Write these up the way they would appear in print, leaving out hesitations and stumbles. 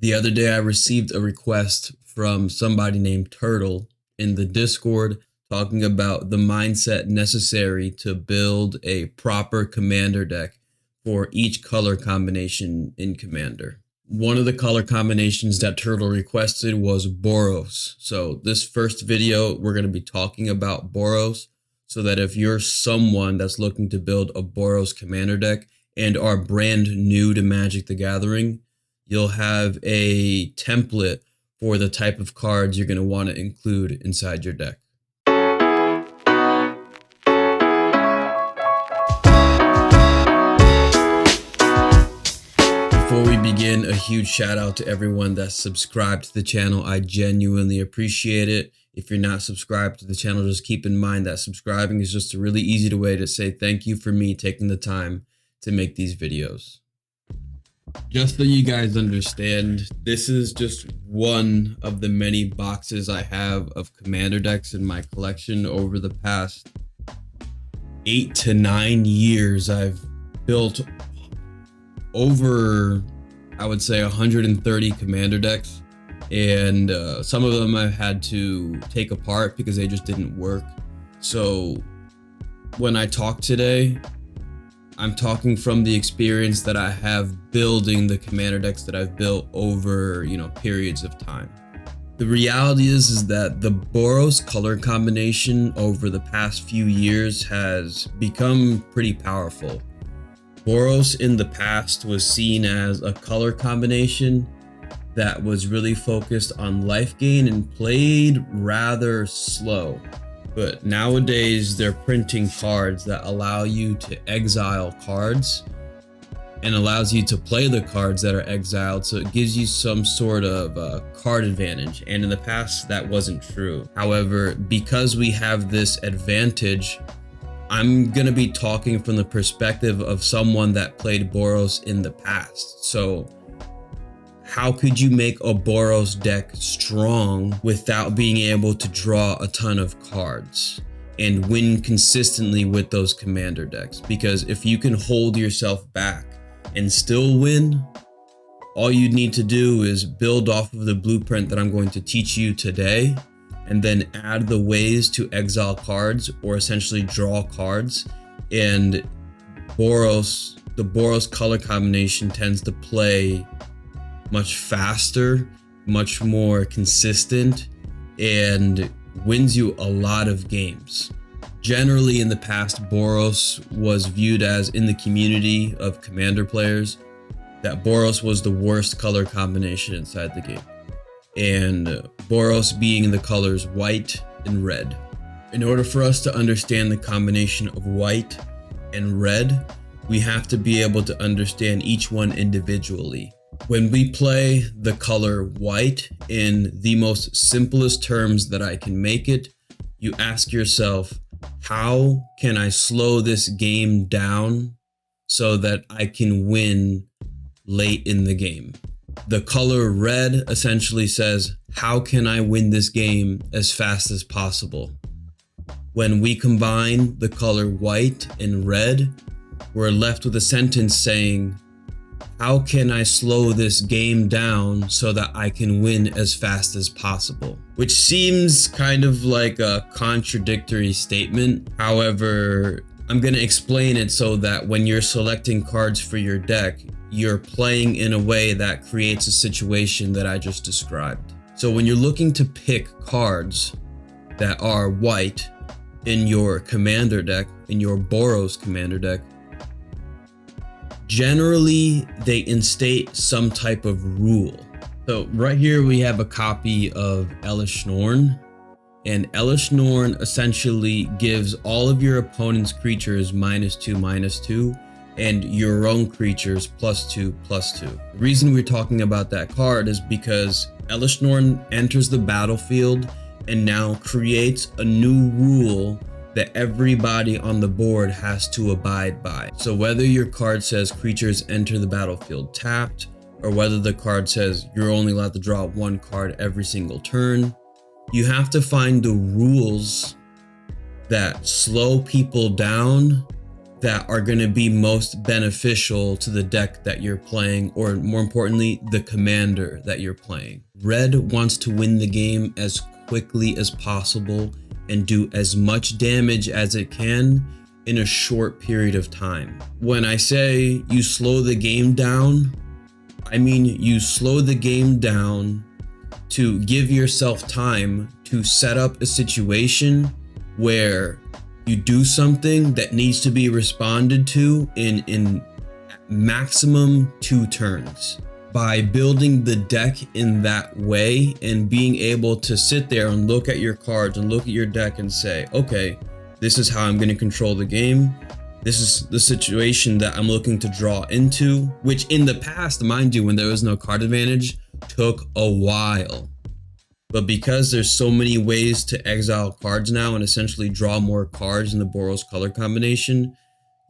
The other day I received a request from somebody named Turtle in the Discord talking about the mindset necessary to build a proper commander deck for each color combination in Commander. One of the color combinations that Turtle requested was Boros. So this first video, we're going to be talking about Boros, so that if you're someone that's looking to build a Boros commander deck and are brand new to Magic the Gathering, you'll have a template for the type of cards you're going to want to include inside your deck. Before we begin, a huge shout out to everyone that's subscribed to the channel. I genuinely appreciate it. If you're not subscribed to the channel, just keep in mind that subscribing is just a really easy way to say thank you for me taking the time to make these videos. Just so you guys understand, this is just one of the many boxes I have of commander decks in my collection. Over the past 8 to 9 years, I've built over, I would say, 130 commander decks, and some of them I've had to take apart because they just didn't work. So when I talk today, I'm talking from the experience that I have building the commander decks that I've built over, periods of time. The reality is that the Boros color combination over the past few years has become pretty powerful. Boros in the past was seen as a color combination that was really focused on life gain and played rather slow. But nowadays they're printing cards that allow you to exile cards and allows you to play the cards that are exiled, so it gives you some sort of card advantage. And in the past that wasn't true. However, because we have this advantage, I'm gonna be talking from the perspective of someone that played Boros in the past. So how could you make a Boros deck strong without being able to draw a ton of cards and win consistently with those commander decks? Because if you can hold yourself back and still win, all you need to do is build off of the blueprint that I'm going to teach you today, and then add the ways to exile cards or essentially draw cards. And the Boros color combination tends to play much faster, much more consistent, and wins you a lot of games. Generally in the past, Boros was viewed as, in the community of commander players, that Boros was the worst color combination inside the game. And Boros being the colors white and red. In order for us to understand the combination of white and red, we have to be able to understand each one individually. When we play the color white in the most simplest terms that I can make it, you ask yourself, how can I slow this game down so that I can win late in the game? The color red essentially says, how can I win this game as fast as possible? When we combine the color white and red, we're left with a sentence saying, how can I slow this game down so that I can win as fast as possible? Which seems kind of like a contradictory statement. However, I'm going to explain it so that when you're selecting cards for your deck, you're playing in a way that creates a situation that I just described. So when you're looking to pick cards that are white in your commander deck, in your Boros commander deck, generally they instate some type of rule. So right here we have a copy of Elesh Norn, and Elesh Norn essentially gives all of your opponent's creatures -2/-2 and your own creatures +2/+2. The reason we're talking about that card is because Elesh Norn enters the battlefield and now creates a new rule that everybody on the board has to abide by. So whether your card says creatures enter the battlefield tapped, or whether the card says you're only allowed to draw one card every single turn, you have to find the rules that slow people down that are going to be most beneficial to the deck that you're playing, or more importantly, the commander that you're playing. Red wants to win the game as quickly as possible and do as much damage as it can in a short period of time. When I say you slow the game down, I mean you slow the game down to give yourself time to set up a situation where you do something that needs to be responded to in maximum 2 turns. By building the deck in that way and being able to sit there and look at your cards and look at your deck and say, okay, this is how I'm going to control the game. This is the situation that I'm looking to draw into, which in the past, mind you, when there was no card advantage, took a while. But because there's so many ways to exile cards now and essentially draw more cards in the Boros color combination,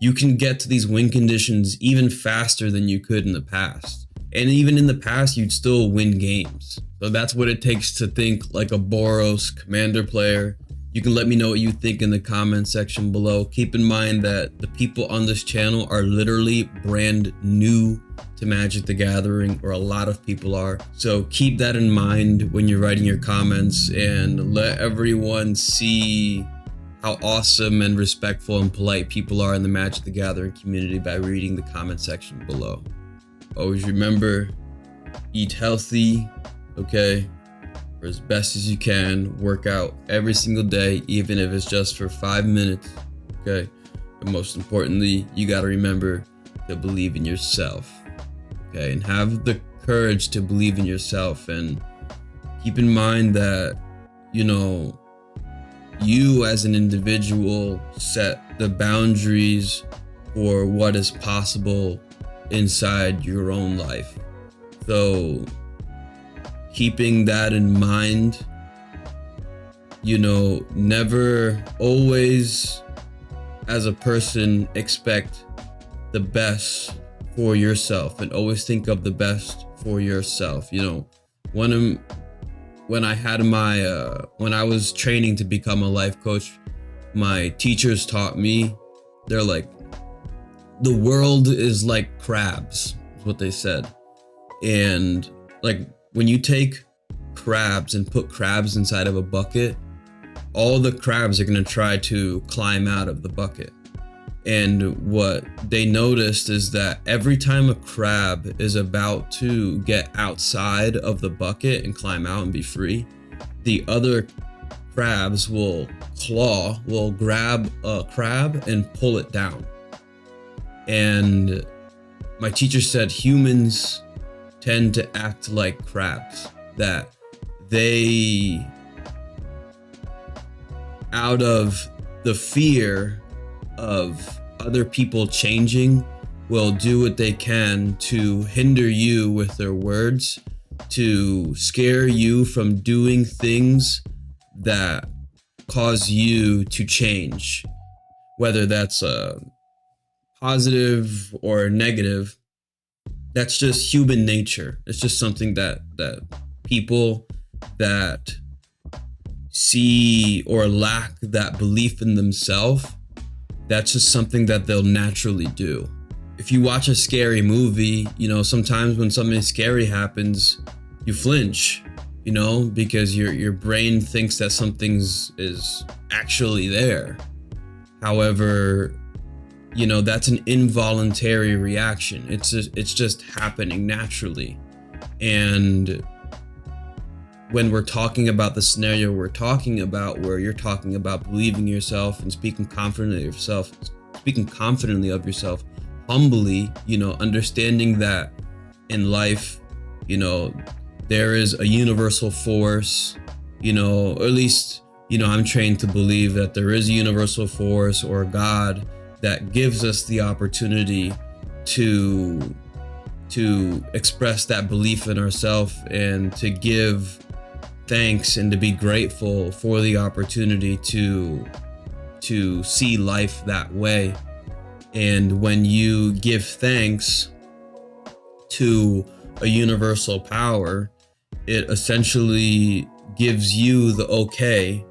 you can get to these win conditions even faster than you could in the past. And even in the past, you'd still win games. So that's what it takes to think like a Boros commander player. You can let me know what you think in the comment section below. Keep in mind that the people on this channel are literally brand new to Magic the Gathering, or a lot of people are. So keep that in mind when you're writing your comments, and let everyone see how awesome and respectful and polite people are in the Magic the Gathering community by reading the comment section below. Always remember, eat healthy, okay? Or as best as you can, work out every single day, even if it's just for 5 minutes, okay? And most importantly, you gotta remember to believe in yourself, okay? And have the courage to believe in yourself, and keep in mind that, you know, you as an individual set the boundaries for what is possible inside your own life. So keeping that in mind, you know, never always as a person expect the best for yourself, and always think of the best for yourself. You know, when I had my when I was training to become a life coach, my teachers taught me, they're like, the world is like crabs, is what they said. And like, when you take crabs and put crabs inside of a bucket, all the crabs are going to try to climb out of the bucket. And what they noticed is that every time a crab is about to get outside of the bucket and climb out and be free, the other crabs will grab a crab and pull it down. And my teacher said humans tend to act like crabs, that they, out of the fear of other people changing, will do what they can to hinder you with their words, to scare you from doing things that cause you to change, whether that's positive or negative. That's just human nature. It's just something that people that see or lack that belief in themselves, that's just something that they'll naturally do. If you watch a scary movie, you know, sometimes when something scary happens, you flinch, you know, because your brain thinks that something's is actually there. However, you know, that's an involuntary reaction. It's just happening naturally. And when we're talking about the scenario we're talking about, where you're talking about believing yourself and speaking confidently of yourself, humbly, you know, understanding that in life, you know, there is a universal force, you know, or at least, you know, I'm trained to believe that there is a universal force or God that gives us the opportunity to express that belief in ourselves, and to give thanks and to be grateful for the opportunity to see life that way. And when you give thanks to a universal power, it essentially gives you the okay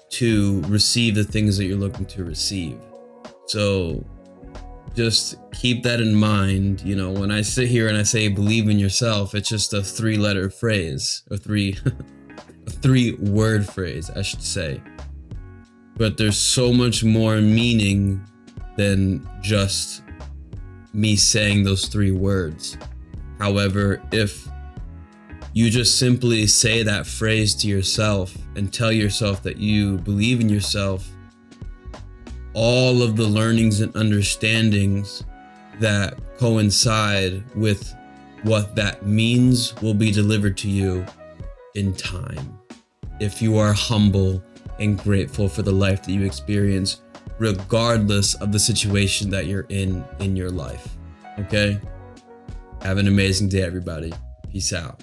to receive the things that you're looking to receive. So just keep that in mind. You know, when I sit here and I say believe in yourself, it's just a 3-letter phrase, or a 3-word phrase, I should say. But there's so much more meaning than just me saying those 3 words. However, if you just simply say that phrase to yourself and tell yourself that you believe in yourself, all of the learnings and understandings that coincide with what that means will be delivered to you in time. If you are humble and grateful for the life that you experience, regardless of the situation that you're in your life. Okay? Have an amazing day, everybody. Peace out.